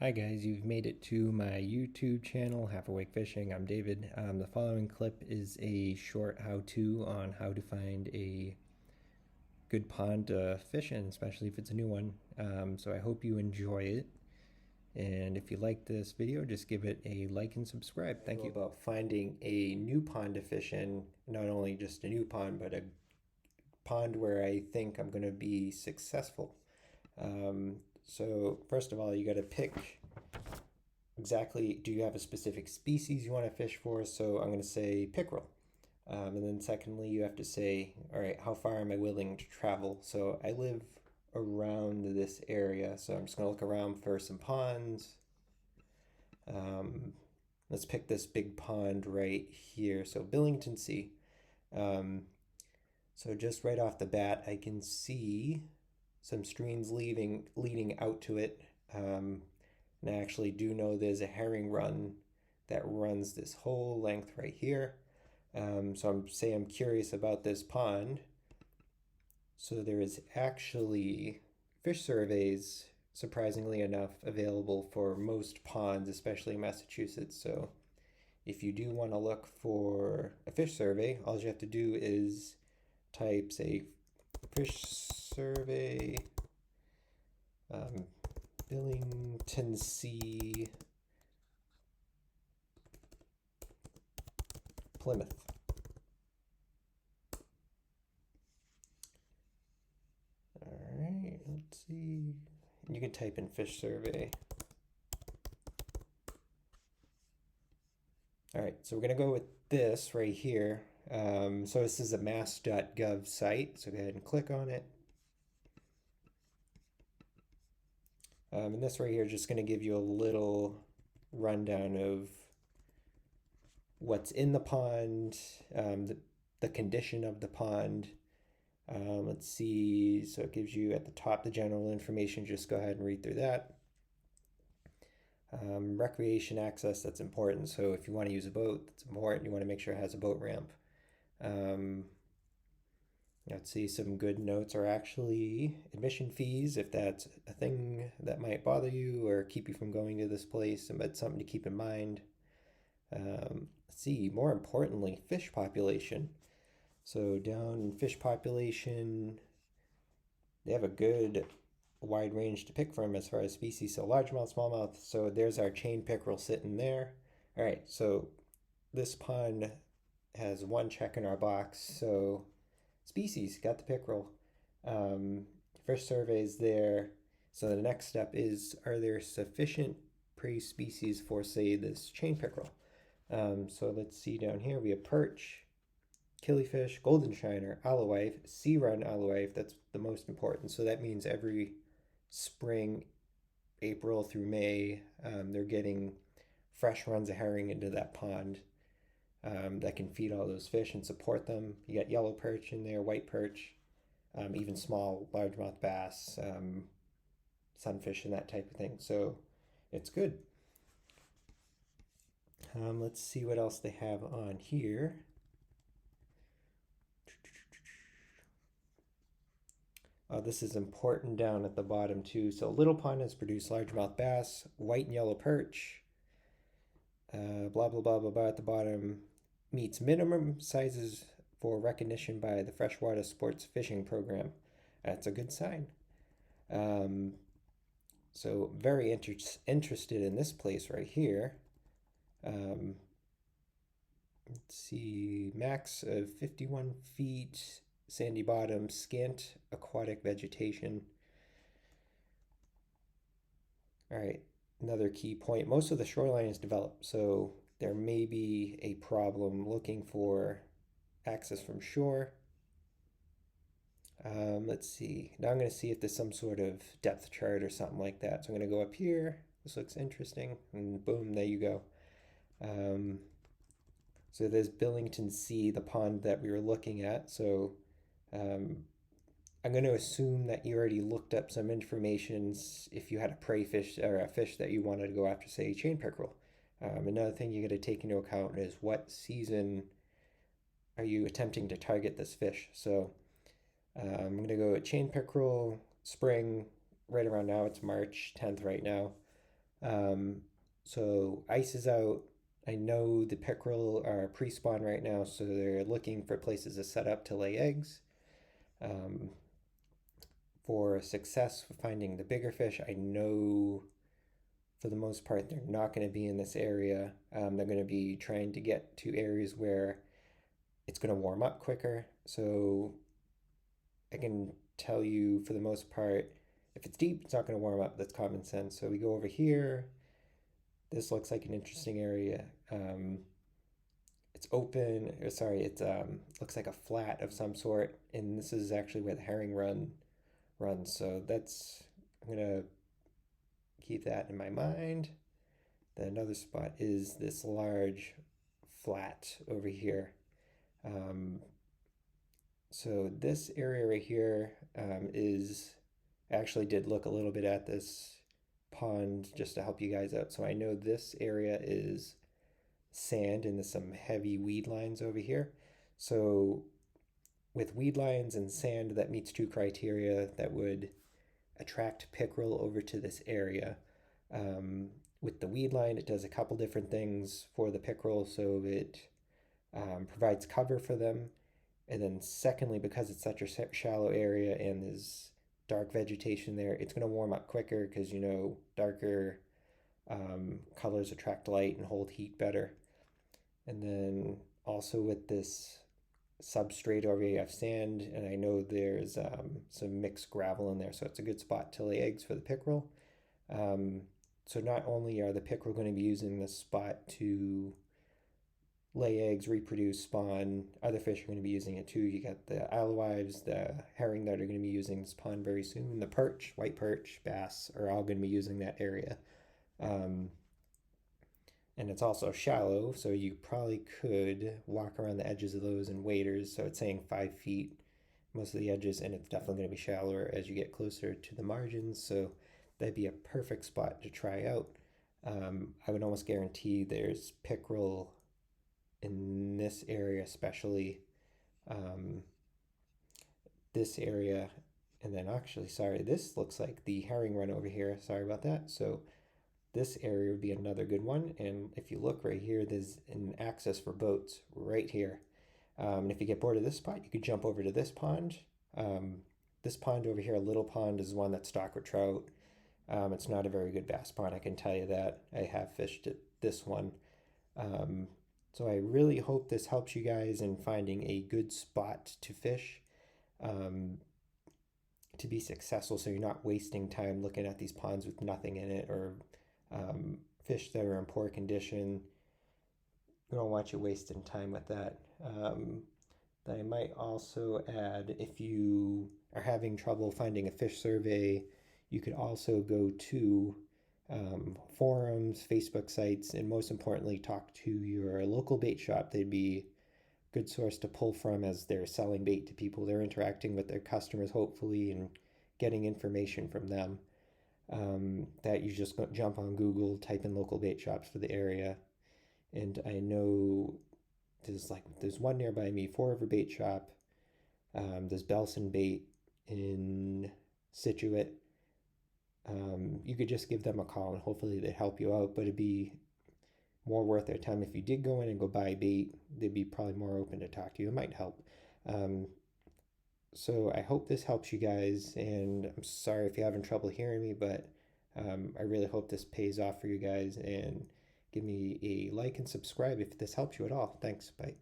Hi guys, you've made it to my YouTube channel, Half Awake Fishing. I'm David. The following clip is a short how-to on how to find a good pond to fish in, especially if it's a new one. So I hope you enjoy it. And if you like this video, just give it a like and subscribe. Thank you. About finding a new pond to fish in, not only just a new pond, but a pond where I think I'm going to be successful. So first of all, you got to pick exactly, do you have a specific species you want to fish for? So I'm going to say pickerel. And then secondly, you have to say, all right, how far am I willing to travel? So I live around this area, so I'm just going to look around for some ponds. Let's pick this big pond right here. So Billington Sea. So just right off the bat, I can see some streams leading out to it. And I actually do know there's a herring run that runs this whole length right here. So I'm curious about this pond. So there is actually fish surveys, surprisingly enough, available for most ponds, especially in Massachusetts. So if you do want to look for a fish survey, all you have to do is type, say, fish survey, Billington Sea, Plymouth. All right, let's see. You can type in fish survey. All right, so we're gonna go with this right here. So this is a mass.gov site, so go ahead and click on it. And this right here is just gonna give you a little rundown of what's in the pond, the condition of the pond. Let's see, so it gives you at the top the general information, just go ahead and read through that. Recreation access, that's important. So if you want to use a boat, that's important. You want to make sure it has a boat ramp. Let's see, some good notes are actually admission fees, if that's a thing that might bother you or keep you from going to this place, but something to keep in mind. Let's see, more importantly, fish population. So down in fish population, they have a good wide range to pick from as far as species. So largemouth, smallmouth. So there's our chain pickerel sitting there. All right, so this pond has one check in our box. So species, got the pickerel. Fish surveys there. So the next step is, are there sufficient prey species for, say, this chain pickerel? So let's see down here, we have perch, killifish, golden shiner, alewife, sea run alewife. That's the most important. So that means every spring, April through May, they're getting fresh runs of herring into that pond that can feed all those fish and support them. You got yellow perch in there, white perch, even small largemouth bass, sunfish, and that type of thing. So it's good. Let's see what else they have on here. This is important down at the bottom too. So Little Pond has produced largemouth bass, white and yellow perch, blah, blah, blah, blah, blah at the bottom. Meets minimum sizes for recognition by the Freshwater Sports Fishing Program. That's a good sign. So very interested in this place right here. Let's see, max of 51 feet, sandy bottom, scant aquatic vegetation. All right, another key point, most of the shoreline is developed, so there may be a problem looking for access from shore. Let's see, now I'm going to see if there's some sort of depth chart or something like that. So I'm going to go up here, this looks interesting, and boom, there you go. So there's Billington Sea, the pond that we were looking at. So I'm going to assume that you already looked up some information if you had a prey fish or a fish that you wanted to go after, say, chain pickerel. Another thing you got to take into account is what season are you attempting to target this fish. So I'm going to go at chain pickerel, spring, right around now. It's March 10th right now. Um, so ice is out. I know the pickerel are pre-spawn right now, so they're looking for places to set up to lay eggs. Um, for success with finding the bigger fish, I know for the most part they're not going to be in this area. They're going to be trying to get to areas where it's going to warm up quicker. So I can tell you for the most part, if it's deep, it's not going to warm up. That's common sense. So we go over here. This looks like an interesting area. It's open, or sorry, it's looks like a flat of some sort, and this is actually where the herring runs. So that's I'm gonna keep that in my mind. Then another spot is this large flat over here. Um, so this area right here is I actually did look a little bit at this pond just to help you guys out. So I know this area is sand and there's some heavy weed lines over here. So with weed lines and sand, that meets two criteria that would attract pickerel over to this area. Um, with the weed line, it does a couple different things for the pickerel, so it provides cover for them. And then, secondly, because it's such a shallow area and there's dark vegetation there, it's going to warm up quicker because darker colors attract light and hold heat better. And then also with this substrate over here, you have sand, and I know there's some mixed gravel in there, so it's a good spot to lay eggs for the pickerel. Um, so not only are the pickerel going to be using this spot to lay eggs, reproduce, spawn, other fish are going to be using it too. You got the alewives, the herring that are going to be using this pond very soon. The perch, white perch, bass are all going to be using that area. Um, and it's also shallow, so you probably could walk around the edges of those in waders. So it's saying 5 feet most of the edges, and it's definitely going to be shallower as you get closer to the margins. So that'd be a perfect spot to try out. I would almost guarantee there's pickerel in this area, especially um, this area. And then actually, sorry, this looks like the herring run over here. Sorry about that. So this area would be another good one. And if you look right here, there's an access for boats right here. And if you get bored of this spot, you could jump over to this pond. Um, this pond over here, a little pond, is one that's stocked with trout. It's not a very good bass pond, I can tell you that. I have fished at this one. Um, so I really hope this helps you guys in finding a good spot to fish. Um, to be successful so you're not wasting time looking at these ponds with nothing in it or fish that are in poor condition. We don't want you wasting time with that. I might also add if you are having trouble finding a fish survey, you could also go to forums, Facebook sites, and most importantly, talk to your local bait shop. They'd be a good source to pull from as they're selling bait to people. They're interacting with their customers, hopefully, and getting information from them. That you just jump on Google, type in local bait shops for the area. And I know there's one nearby me, Forever Bait Shop. There's Belson Bait in Situate. You could just give them a call and hopefully they'd help you out, but it'd be more worth their time if you did go in and go buy bait. They'd be probably more open to talk to you. It might help. Um, so I hope this helps you guys, and I'm sorry if you're having trouble hearing me, but I really hope this pays off for you guys. And give me a like and subscribe if this helps you at all. Thanks. Bye.